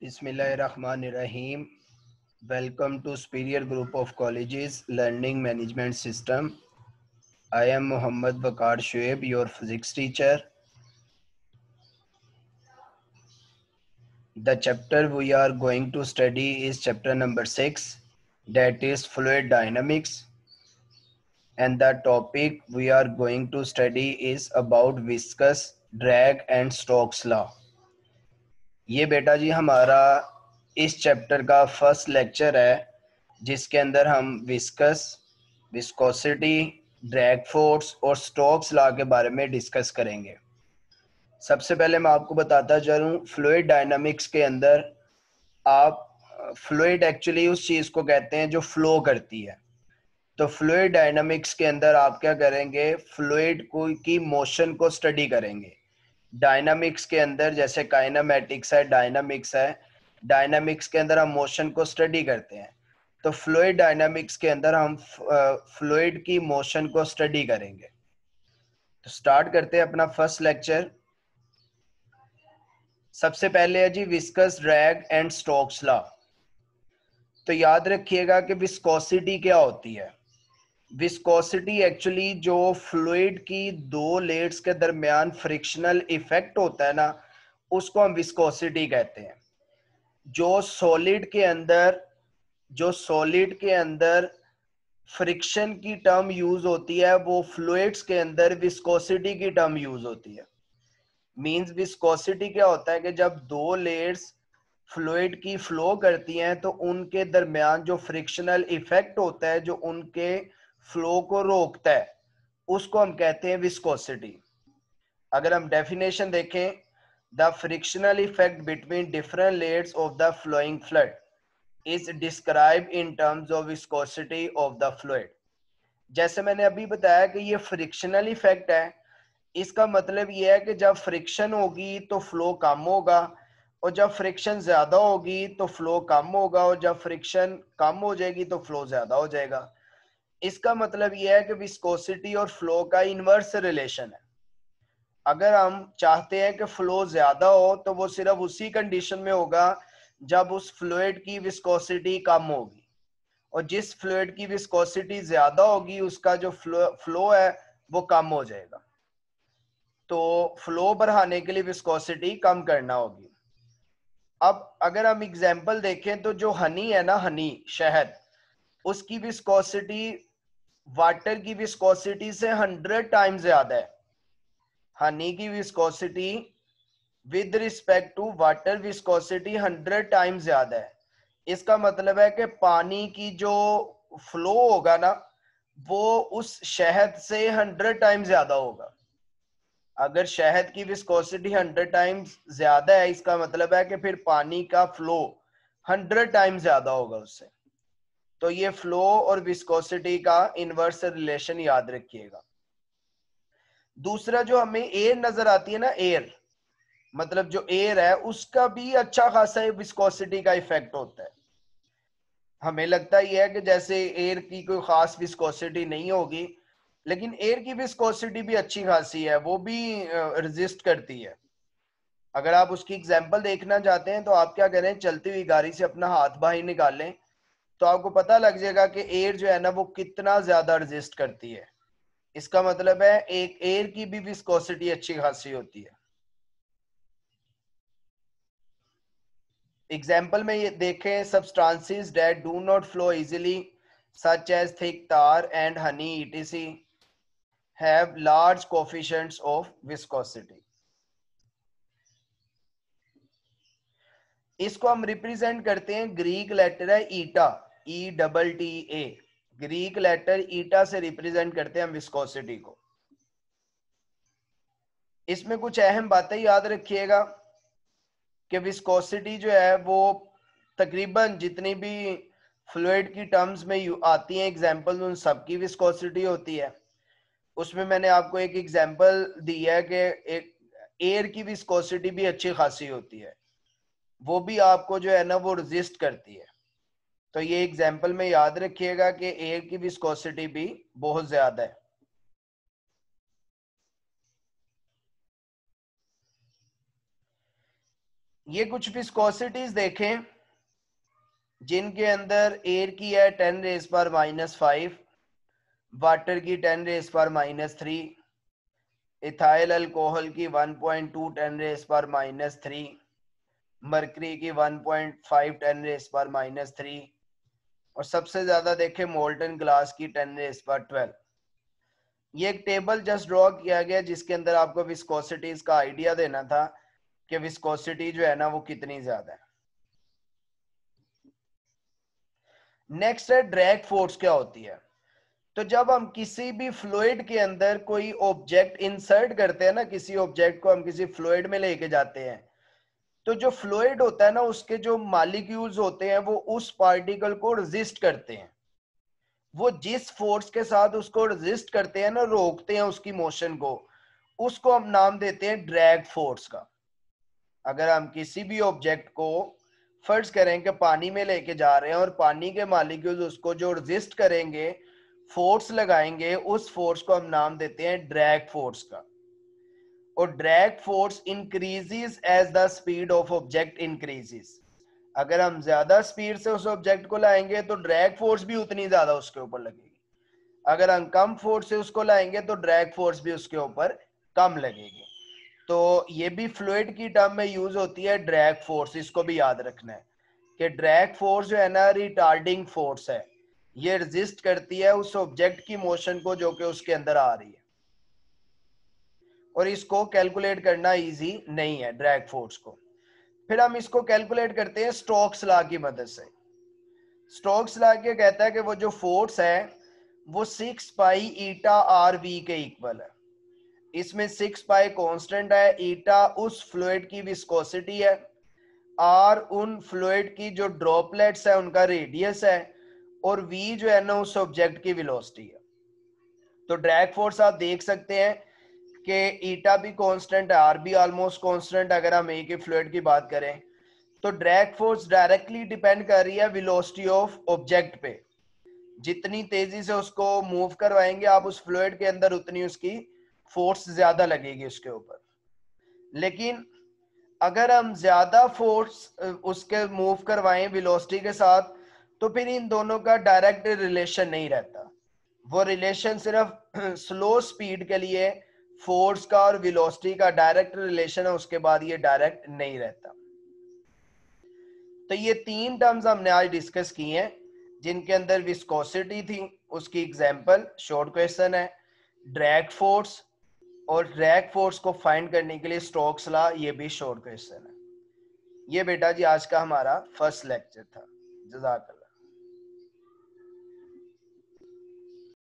Bismillahirrahmanirrahim. Welcome to Superior Group of Colleges Learning Management System. I am Muhammad Waqar Shoaib, your physics teacher. The chapter we are going to study is chapter number 6, that is fluid dynamics. And the topic we are going to study is about viscous, drag and Stokes law. ये बेटा जी हमारा इस chapter का first lecture है जिसके अंदर हम viscosity, drag force और स्टोक्स लॉ के बारे में डिस्कस करेंगे। सबसे पहले मैं आपको बताता चलूं, फ्लूइड डायनामिक्स के अंदर आप फ्लूइड एक्चुअली उस चीज़ को कहते हैं जो फ्लो करती है। तो फ्लूइड डायनामिक्स के अंदर आप क्या करेंगे, फ्लूइड की मोशन को स्टडी करेंगे। डायनामिक्स के अंदर जैसे काइनेमैटिक्स है, डायनामिक्स है, डायनामिक्स के अंदर हम मोशन को स्टडी करते हैं। तो फ्लूइड डायनामिक्स के अंदर हम फ्लूइड की मोशन को स्टडी करेंगे। तो स्टार्ट करते हैं अपना फर्स्ट लेक्चर। सबसे पहले है जी viscous, drag and Stokes law. तो याद रखिएगा कि विस्कोसिटी क्या होती है। विस्कोसिटी एक्चुअली जो फ्लूइड की दो लेयर्स के दरमियान फ्रिक्शनल इफेक्ट होता है ना, उसको हम विस्कोसिटी कहते हैं। जो सॉलिड के अंदर फ्रिक्शन की टर्म यूज होती है, वो फ्लूइड्स के अंदर विस्कोसिटी की टर्म यूज होती है। मींस विस्कोसिटी क्या होता है कि जब दो लेयर्स फ्लूइड की फ्लो करती हैं तो उनके दरमियान जो फ्रिक्शनल इफेक्ट होता है, जो उनके फ्लो को रोकता है, उसको हम कहते हैं विस्कोसिटी। अगर हम डेफिनेशन देखें, the frictional effect between different layers of the flowing fluid is describe in terms of viscosity of the fluid. जैसे मैंने अभी बताया कि ये फ्रिक्शनल इफेक्ट है, इसका मतलब ये है कि जब फ्रिक्शन होगी तो फ्लो कम होगा, और जब फ्रिक्शन ज्यादा होगी तो फ्लो कम होगा, और जब फ्रिक्शन कम हो जाएगी तो फ्लो ज्यादा हो जाएगा। इसका मतलब यह है कि विस्कोसिटी और फ्लो का इनवर्स रिलेशन है। अगर हम चाहते हैं कि फ्लो ज्यादा हो तो वो सिर्फ उसी कंडीशन में होगा जब उस फ्लूइड की विस्कोसिटी कम होगी, और जिस फ्लूइड की विस्कोसिटी ज्यादा होगी उसका जो फ्लो है वो कम हो जाएगा। तो फ्लो बढ़ाने के लिए विस्कोसिटी कम करना होगी। अब अगर हम एग्जांपल देखें तो जो हनी है ना, हनी शहद, उसकी विस्कोसिटी वाटर की विस्कोसिटी से 100 टाइम्स ज्यादा है। हनी की viscosity with respect to water viscosity 100 times ज्यादा है। इसका मतलब है कि पानी की जो फ्लो होगा ना, वो उस शहद से 100 टाइम्स ज्यादा होगा। अगर शहद की विस्कोसिटी 100 टाइम्स ज्यादा है, इसका मतलब है कि फिर पानी का फ्लो 100 टाइम्स ज्यादा होगा उससे। तो ये फ्लो और विस्कोसिटी का इनवर्स रिलेशन याद रखिएगा। दूसरा, जो हमें एयर नजर आती है ना, एयर मतलब जो एयर है, उसका भी अच्छा खासा विस्कोसिटी का इफेक्ट होता है। हमें लगता ही है कि जैसे एयर की कोई खास विस्कोसिटी नहीं होगी, लेकिन एयर की विस्कोसिटी भी अच्छी खासी है, वो भी रेजिस्ट करती है। अगर आप उसकी एग्जांपल देखना चाहते हैं तो आप क्या करें, चलती हुई गाड़ी से अपना हाथ बाहर निकालें तो आपको पता लग जाएगा कि एयर जो है ना वो कितना ज्यादा रेजिस्ट करती है। इसका मतलब है एक एयर की भी विस्कोसिटी अच्छी खासी होती है। एग्जाम्पल में ये देखें, substances that do not flow easily such as thick tar and honey etc have large coefficients of viscosity। इसको हम रिप्रेजेंट करते हैं, ग्रीक लेटर है ईटा, ETTA, ग्रीक लेटर ईटा से रिप्रेजेंट करते हैं हम विस्कोसिटी को। इसमें कुछ अहम बातें याद रखिएगा कि विस्कोसिटी जो है वो तकरीबन जितनी भी फ्लूइड की टर्म्स में आती हैं एग्जांपल, उन सबकी विस्कोसिटी होती है। उसमें मैंने आपको एक एग्जांपल दी है कि एक एयर की विस्कोसिटी भी अच्छी खासी होती है, वो भी आपको जो है ना वो रेजिस्ट करती है। तो ये एग्जांपल में याद रखिएगा कि एयर की विस्कोसिटी भी बहुत ज्यादा है। ये कुछ विस्कोसिटीज देखें जिनके अंदर एयर की है 10⁻⁻⁵, वाटर की 10⁻⁻3, इथाइल अल्कोहल की 1.2 10⁻⁻3, मरकरी की 1.5 10⁻⁻3, और सबसे ज्यादा देखें मोल्टन ग्लास की 10⁻12। ये एक टेबल जस्ट ड्रॉ किया गया जिसके अंदर आपको विस्कोसिटीज का आइडिया देना था कि विस्कोसिटी जो है ना वो कितनी ज्यादा है। नेक्स्ट है ड्रैग फोर्स क्या होती है। तो जब हम किसी भी फ्लूइड के अंदर कोई ऑब्जेक्ट इंसर्ट करते हैं ना, किसी ऑब्जेक्ट को हम किसी फ्लूइड में लेके जाते हैं, तो जो फ्लूइड होता है ना उसके जो मॉलिक्यूल्स होते हैं वो उस पार्टिकल को रेजिस्ट करते हैं। वो जिस फोर्स के साथ उसको रेजिस्ट करते हैं ना, रोकते हैं उसकी मोशन को, उसको हम नाम देते हैं ड्रैग फोर्स का। अगर हम किसी भी ऑब्जेक्ट को फर्ज करें कि पानी में लेके जा रहे हैं और पानी के मॉलिक्यूल्स उसको जो रेजिस्ट करेंगे, फोर्स लगाएंगे, उस फोर्स को हम नाम देते हैं ड्रैग फोर्स का। और drag force increases as the speed of object increases. अगर हम ज्यादा स्पीड से उस ऑब्जेक्ट को लाएंगे तो ड्रैग फोर्स भी उतनी ज्यादा उसके ऊपर लगेगी। अगर हम कम फोर्स से उसको लाएंगे तो ड्रैग फोर्स भी उसके ऊपर कम लगेगी। तो ये भी फ्लूइड की टर्म में यूज होती है ड्रैग फोर्स। इसको भी याद रखना है कि ड्रैग फोर्स जो है ना रिटार्डिंग फोर्स है, ये रेजिस्ट करती है उस ऑब्जेक्ट की मोशन को जो कि उसके अंदर आ रही है, और इसको कैलकुलेट करना इजी नहीं है ड्रैग फोर्स को। फिर हम इसको कैलकुलेट करते हैं स्टोक्स लॉ की मदद से। स्टोक्स लॉ क्या कहता है कि वो जो फोर्स है वो 6 पाई ईटा आर वी के इक्वल है। इसमें 6 पाई कांस्टेंट है, ईटा उस फ्लूइड की विस्कोसिटी है, आर उन फ्लूइड की जो ड्रॉपलेट्स है उनका रेडियस है, और वी जो है ना उस ऑब्जेक्ट की वेलोसिटी है। तो ड्रैग फोर्स आप देख सकते हैं कि ईटा भी कांस्टेंट है, आर भी ऑलमोस्ट कांस्टेंट अगर हम एक ही फ्लूइड की बात करें। तो ड्रैग फोर्स डायरेक्टली डिपेंड कर रही है वेलोसिटी ऑफ ऑब्जेक्ट पे। जितनी तेजी से उसको मूव करवाएंगे आप उस फ्लूइड के अंदर, उतनी उसकी फोर्स ज्यादा लगेगी उसके ऊपर। लेकिन अगर हम ज्यादा फोर्स उसके मूव करवाएं वेलोसिटी के साथ, तो फिर इन दोनों का डायरेक्ट रिलेशन नहीं रहता। वो रिलेशन सिर्फ स्लो स्पीड के लिए फोर्स का और वेलोसिटी का डायरेक्ट रिलेशन है, उसके बाद ये डायरेक्ट नहीं रहता। तो ये 3 टर्म्स हमने आज डिस्कस की हैं जिनके अंदर विस्कोसिटी थी, उसकी एग्जांपल शॉर्ट क्वेश्चन है, ड्रैग फोर्स, और ड्रैग फोर्स को फाइंड करने के लिए स्टोक्स लॉ, ये भी शॉर्ट क्वेश्चन है। ये बेटा जी आज का हमारा फर्स्ट लेक्चर था। जज़ाकल्लाह।